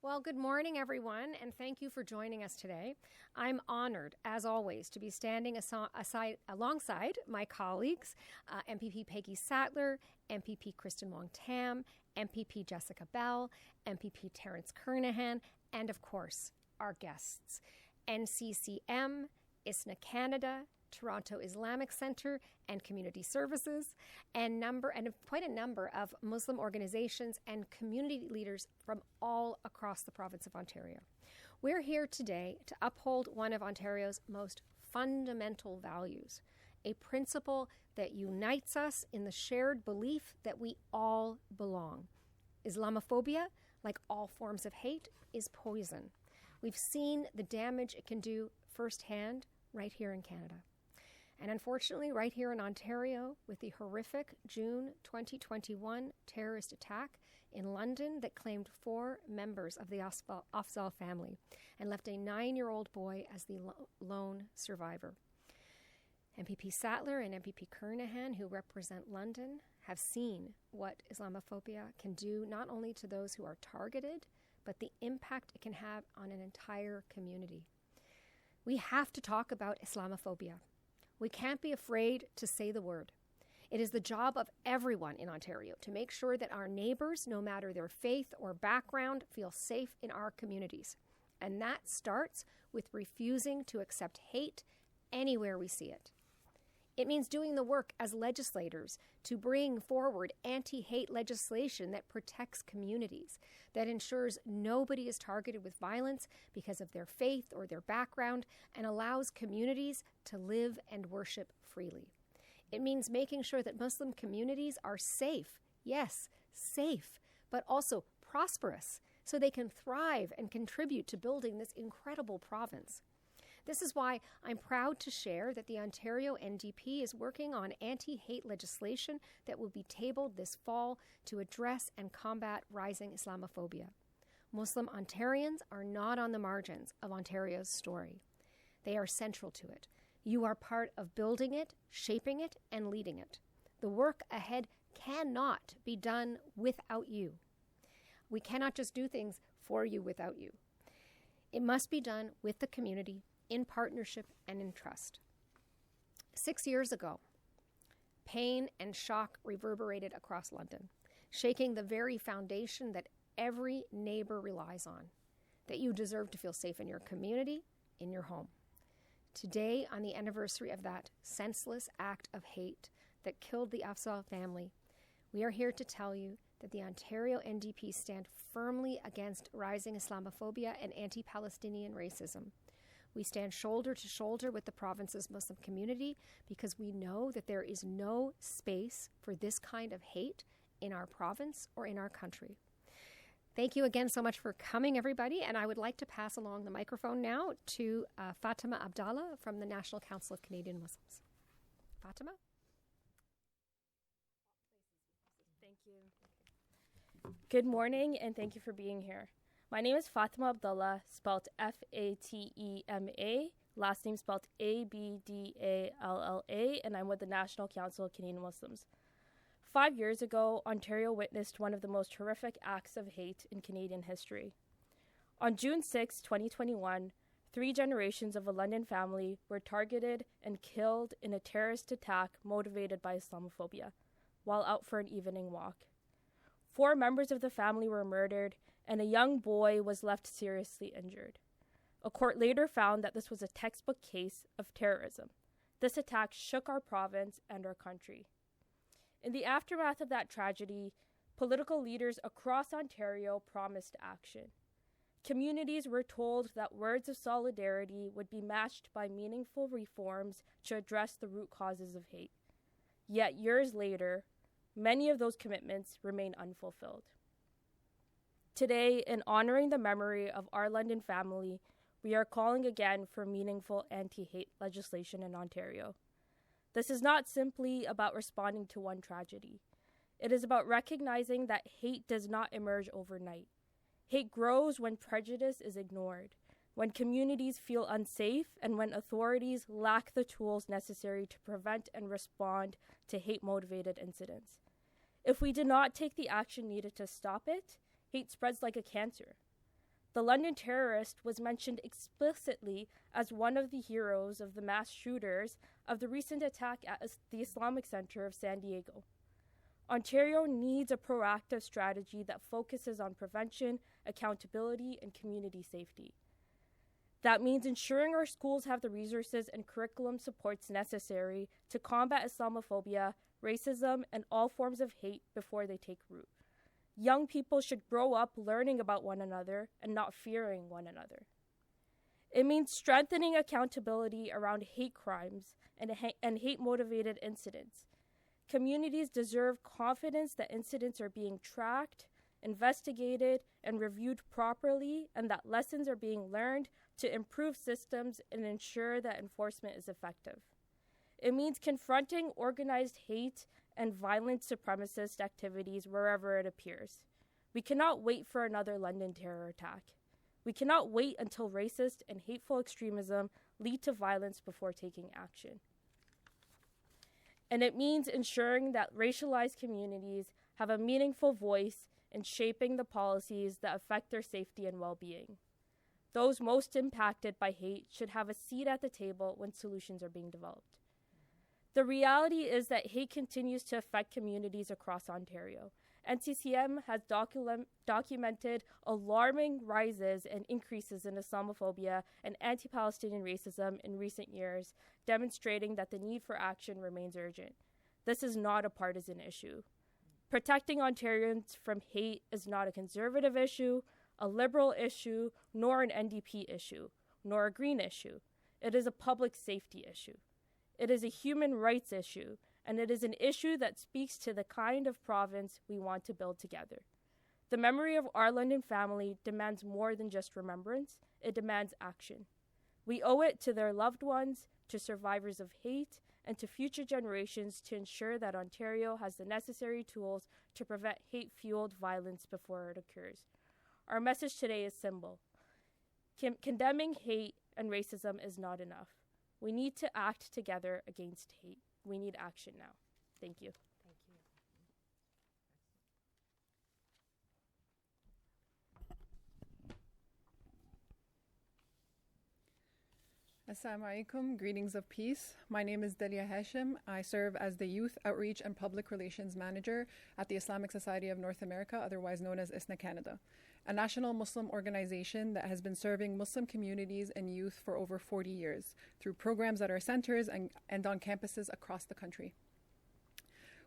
Well, good morning, everyone, and thank you for joining us today. I'm honored, as always, to be standing alongside my colleagues, MPP Peggy Sattler, MPP Kristen Wong-Tam, MPP Jessica Bell, MPP Terence Kernahan, and of course, our guests, NCCM, ISNA Canada, Toronto Islamic Centre and Community Services, and quite a number of Muslim organizations and community leaders from all across the province of Ontario. We're here today to uphold one of Ontario's most fundamental values, a principle that unites us in the shared belief that we all belong. Islamophobia, like all forms of hate, is poison. We've seen the damage it can do firsthand right here in Canada. And unfortunately, right here in Ontario, with the horrific June 2021 terrorist attack in London that claimed 4 members of the Afzal family and left a 9-year-old boy as the lone survivor. MPP Sattler and MPP Kernahan, who represent London, have seen what Islamophobia can do not only to those who are targeted, but the impact it can have on an entire community. We have to talk about Islamophobia. We can't be afraid to say the word. It is the job of everyone in Ontario to make sure that our neighbors, no matter their faith or background, feel safe in our communities. And that starts with refusing to accept hate anywhere we see it. It means doing the work as legislators to bring forward anti-hate legislation that protects communities, that ensures nobody is targeted with violence because of their faith or their background, and allows communities to live and worship freely. It means making sure that Muslim communities are safe, yes, safe, but also prosperous, so they can thrive and contribute to building this incredible province. This is why I'm proud to share that the Ontario NDP is working on anti-hate legislation that will be tabled this fall to address and combat rising Islamophobia. Muslim Ontarians are not on the margins of Ontario's story. They are central to it. You are part of building it, shaping it, and leading it. The work ahead cannot be done without you. We cannot just do things for you without you. It must be done with the community, in partnership and in trust. 6 years ago, pain and shock reverberated across London, shaking the very foundation that every neighbor relies on, that you deserve to feel safe in your community, in your home. Today, on the anniversary of that senseless act of hate that killed the Afzal family, we are here to tell you that the Ontario NDP stand firmly against rising Islamophobia and anti-Palestinian racism. We stand shoulder to shoulder with the province's Muslim community because we know that there is no space for this kind of hate in our province or in our country. Thank you again so much for coming, everybody, and I would like to pass along the microphone now to Fatima Abdallah from the National Council of Canadian Muslims. Fatima? Thank you. Good morning, and thank you for being here. My name is Fatima Abdallah, spelled F-A-T-E-M-A, last name spelled A-B-D-A-L-L-A, and I'm with the National Council of Canadian Muslims. 5 years ago, Ontario witnessed one of the most horrific acts of hate in Canadian history. On June 6, 2021, 3 generations of a London family were targeted and killed in a terrorist attack motivated by Islamophobia, while out for an evening walk. 4 members of the family were murdered, and a young boy was left seriously injured. A court later found that this was a textbook case of terrorism. This attack shook our province and our country. In the aftermath of that tragedy, political leaders across Ontario promised action. Communities were told that words of solidarity would be matched by meaningful reforms to address the root causes of hate. Yet years later, many of those commitments remain unfulfilled. Today, in honoring the memory of our London family, we are calling again for meaningful anti-hate legislation in Ontario. This is not simply about responding to one tragedy. It is about recognizing that hate does not emerge overnight. Hate grows when prejudice is ignored, when communities feel unsafe, and when authorities lack the tools necessary to prevent and respond to hate-motivated incidents. If we do not take the action needed to stop it, hate spreads like a cancer. The London terrorist was mentioned explicitly as one of the heroes of the mass shooters of the recent attack at the Islamic Center of San Diego. Ontario needs a proactive strategy that focuses on prevention, accountability, and community safety. That means ensuring our schools have the resources and curriculum supports necessary to combat Islamophobia, racism, and all forms of hate before they take root. Young people should grow up learning about one another and not fearing one another. It means strengthening accountability around hate crimes and hate-motivated incidents. Communities deserve confidence that incidents are being tracked, investigated, and reviewed properly, and that lessons are being learned to improve systems and ensure that enforcement is effective. It means confronting organized hate and violent supremacist activities wherever it appears. We cannot wait for another London terror attack. We cannot wait until racist and hateful extremism lead to violence before taking action. And it means ensuring that racialized communities have a meaningful voice in shaping the policies that affect their safety and well-being. Those most impacted by hate should have a seat at the table when solutions are being developed. The reality is that hate continues to affect communities across Ontario. NCCM has documented alarming rises and increases in Islamophobia and anti-Palestinian racism in recent years, demonstrating that the need for action remains urgent. This is not a partisan issue. Protecting Ontarians from hate is not a conservative issue, a liberal issue, nor an NDP issue, nor a Green issue. It is a public safety issue. It is a human rights issue, and it is an issue that speaks to the kind of province we want to build together. The memory of our London family demands more than just remembrance, it demands action. We owe it to their loved ones, to survivors of hate, and to future generations to ensure that Ontario has the necessary tools to prevent hate-fueled violence before it occurs. Our message today is simple. Condemning hate and racism is not enough. We need to act together against hate. We need action now. Thank you. Assalamu alaikum, greetings of peace. My name is Delia Hashim. I serve as the Youth Outreach and Public Relations Manager at the Islamic Society of North America, otherwise known as ISNA Canada, a national Muslim organization that has been serving Muslim communities and youth for over 40 years through programs at our centers and on campuses across the country.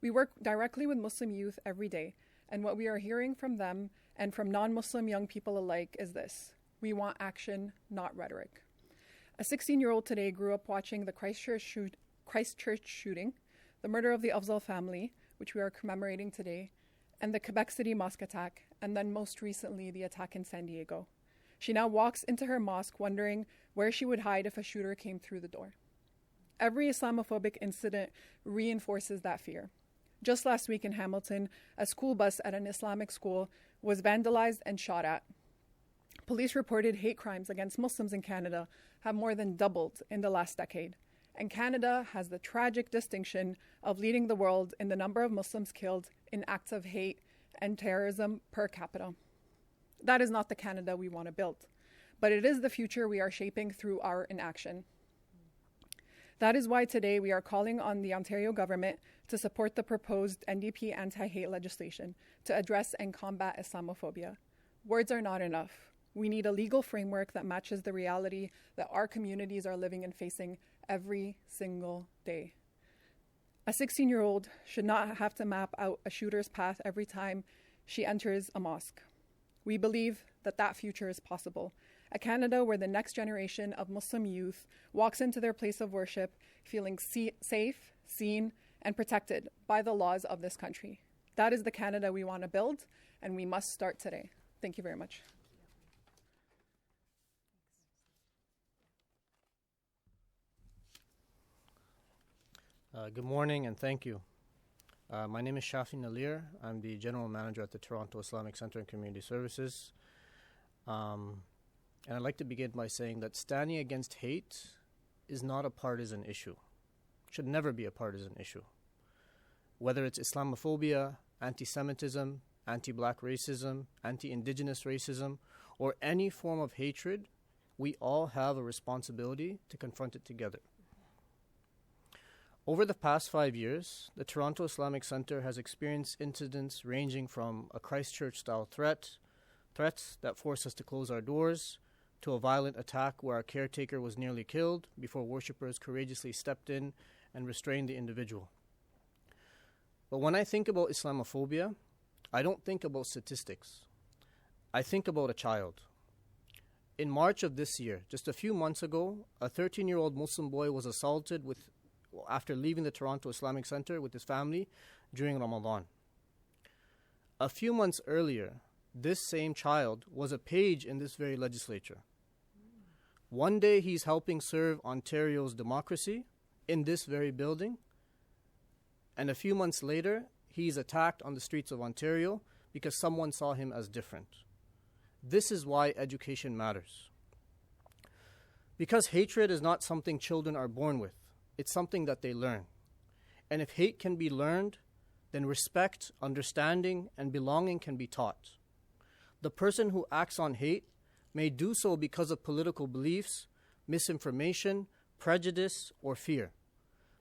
We work directly with Muslim youth every day, and what we are hearing from them and from non-Muslim young people alike is this: we want action, not rhetoric. A 16-year-old today grew up watching the Christchurch shooting, the murder of the Afzal family, which we are commemorating today, and the Quebec City mosque attack, and then most recently the attack in San Diego. She now walks into her mosque wondering where she would hide if a shooter came through the door. Every Islamophobic incident reinforces that fear. Just last week in Hamilton, a school bus at an Islamic school was vandalized and shot at. Police reported hate crimes against Muslims in Canada have more than doubled in the last decade, and Canada has the tragic distinction of leading the world in the number of Muslims killed in acts of hate and terrorism per capita. That is not the Canada we want to build, but it is the future we are shaping through our inaction. That is why today we are calling on the Ontario government to support the proposed NDP anti-hate legislation to address and combat Islamophobia. Words are not enough. We need a legal framework that matches the reality that our communities are living and facing every single day. A 16-year-old should not have to map out a shooter's path every time she enters a mosque. We believe that that future is possible. A Canada where the next generation of Muslim youth walks into their place of worship feeling safe, seen, and protected by the laws of this country. That is the Canada we want to build, and we must start today. Thank you very much. Good morning and thank you. My name is Shafi Nalir. I'm the General Manager at the Toronto Islamic Centre and Community Services. And I'd like to begin by saying that standing against hate is not a partisan issue. It should never be a partisan issue. Whether it's Islamophobia, anti-Semitism, anti-Black racism, anti-Indigenous racism, or any form of hatred, we all have a responsibility to confront it together. Over the past 5 years, the Toronto Islamic Centre has experienced incidents ranging from a Christchurch-style threats that forced us to close our doors, to a violent attack where our caretaker was nearly killed before worshippers courageously stepped in and restrained the individual. But when I think about Islamophobia, I don't think about statistics. I think about a child. In March of this year, just a few months ago, a 13-year-old Muslim boy was assaulted after leaving the Toronto Islamic Centre with his family during Ramadan. A few months earlier, this same child was a page in this very legislature. One day he's helping serve Ontario's democracy in this very building, and a few months later, he's attacked on the streets of Ontario because someone saw him as different. This is why education matters. Because hatred is not something children are born with. It's something that they learn. And if hate can be learned, then respect, understanding, and belonging can be taught. The person who acts on hate may do so because of political beliefs, misinformation, prejudice, or fear.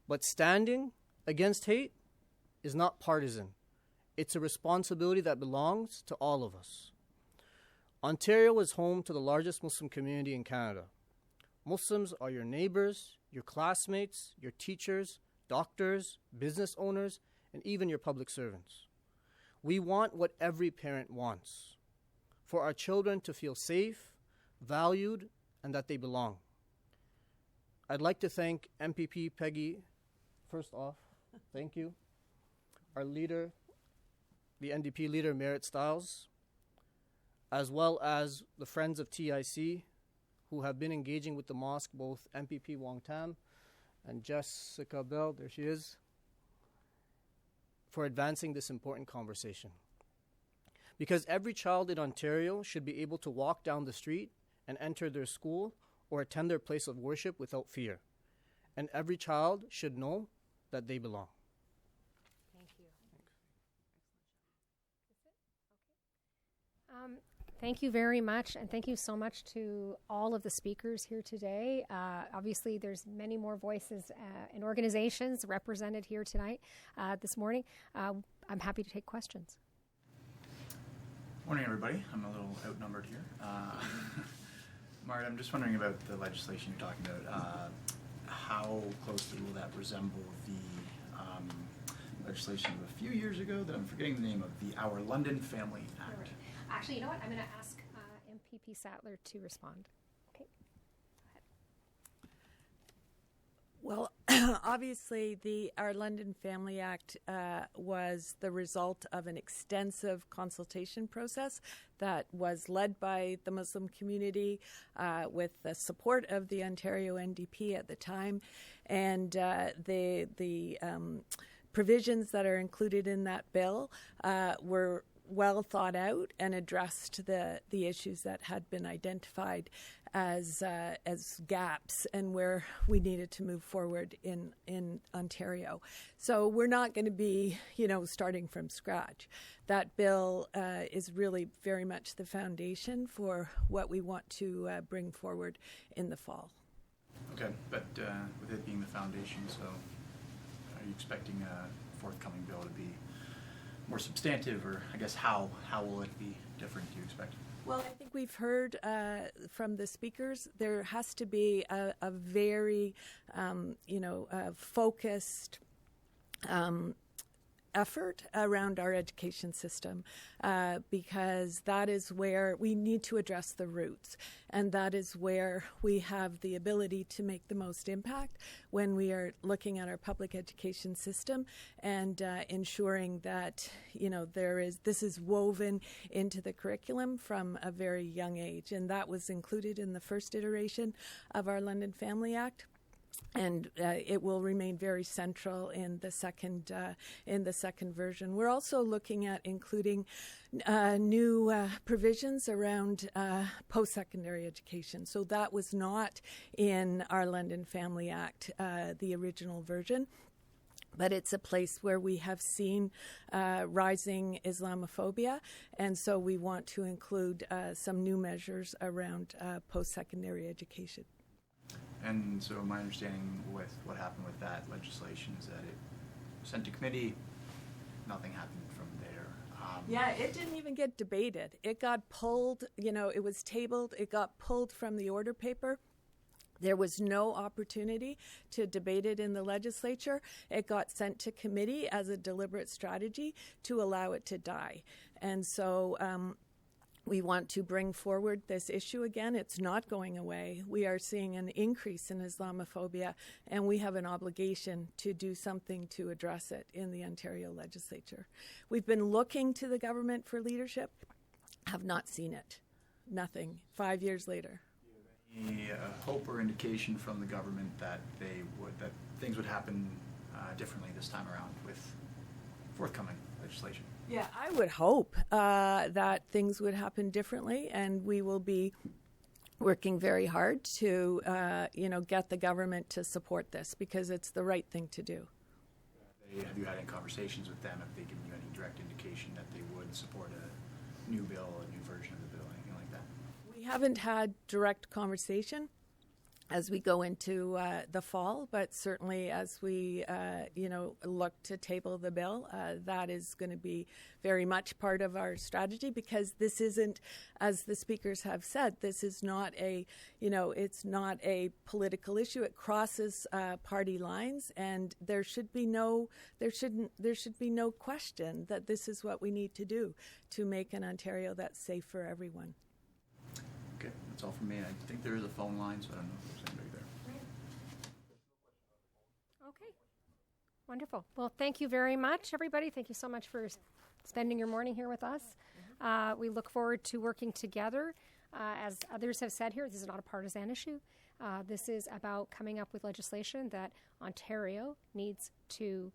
But standing against hate is not partisan. It's a responsibility that belongs to all of us. Ontario is home to the largest Muslim community in Canada. Muslims are your neighbors, your classmates, your teachers, doctors, business owners, and even your public servants. We want what every parent wants, for our children to feel safe, valued, and that they belong. I'd like to thank MPP Peggy, first off, thank you. Our leader, the NDP leader, Merritt Stiles, as well as the Friends of TIC, who have been engaging with the mosque, both MPP Wong Tam and Jessica Bell, there she is, for advancing this important conversation. Because every child in Ontario should be able to walk down the street and enter their school or attend their place of worship without fear. And every child should know that they belong. Thank you. Thank you very much, and thank you so much to all of the speakers here today. Obviously, there's many more voices and organizations represented here tonight, this morning. I'm happy to take questions. Morning, everybody. I'm a little outnumbered here. Marta, I'm just wondering about the legislation you're talking about. How closely will that resemble the legislation of a few years ago that I'm forgetting the name of, the Our London Family Act? Right. Actually, you know what? I'm going to ask MPP Sattler to respond. Okay. Well, obviously, the Our London Family Act was the result of an extensive consultation process that was led by the Muslim community with the support of the Ontario NDP at the time. And the provisions that are included in that bill were well thought out and addressed the issues that had been identified as gaps and where we needed to move forward in Ontario. So we're not going to be, starting from scratch. That bill is really very much the foundation for what we want to bring forward in the fall. Okay, but with it being the foundation, so are you expecting a forthcoming bill to be more substantive, or I guess how will it be different, do you expect? Well, I think we've heard from the speakers there has to be a very, focused effort around our education system because that is where we need to address the roots, and that is where we have the ability to make the most impact when we are looking at our public education system and ensuring that this is woven into the curriculum from a very young age, and that was included in the first iteration of our London Family Act. And it will remain very central in the second version. We're also looking at including new provisions around post-secondary education. So that was not in our London Family Act, the original version. but it's a place where we have seen rising Islamophobia, and so we want to include some new measures around post-secondary education. And so my understanding with what happened with that legislation is that it was sent to committee, nothing happened from there. Yeah, it didn't even get debated. It got pulled, it was tabled, it got pulled from the order paper. There was no opportunity to debate it in the legislature. It got sent to committee as a deliberate strategy to allow it to die. And so we want to bring forward this issue again. It's not going away. We are seeing an increase in Islamophobia, and we have an obligation to do something to address it in the Ontario legislature. We've been looking to the government for leadership, have not seen it. Nothing. 5 years later. Any hope or indication from the government that that things would happen differently this time around with forthcoming legislation? Yeah, I would hope that things would happen differently, and we will be working very hard to, get the government to support this because it's the right thing to do. Have you had any conversations with them? Have they given you any direct indication that they would support a new bill, a new version of the bill, anything like that? We haven't had direct conversation as we go into the fall, but certainly as we, look to table the bill, that is going to be very much part of our strategy because this isn't, as the speakers have said, this is not it's not a political issue. It crosses party lines, and there should be no question that this is what we need to do to make an Ontario that's safe for everyone. Okay, that's all from me. I think there is a phone line, so I don't know if there's anybody there. Okay. Wonderful. Well, thank you very much, everybody. Thank you so much for spending your morning here with us. We look forward to working together. As others have said here, this is not a partisan issue. This is about coming up with legislation that Ontario needs to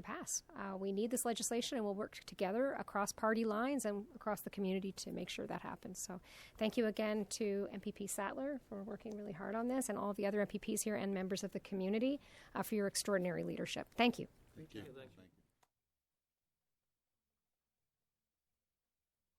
pass. We need this legislation, and we'll work together across party lines and across the community to make sure that happens. So thank you again to MPP Sattler for working really hard on this, and all of the other MPPs here and members of the community for your extraordinary leadership. Thank you. Thank you.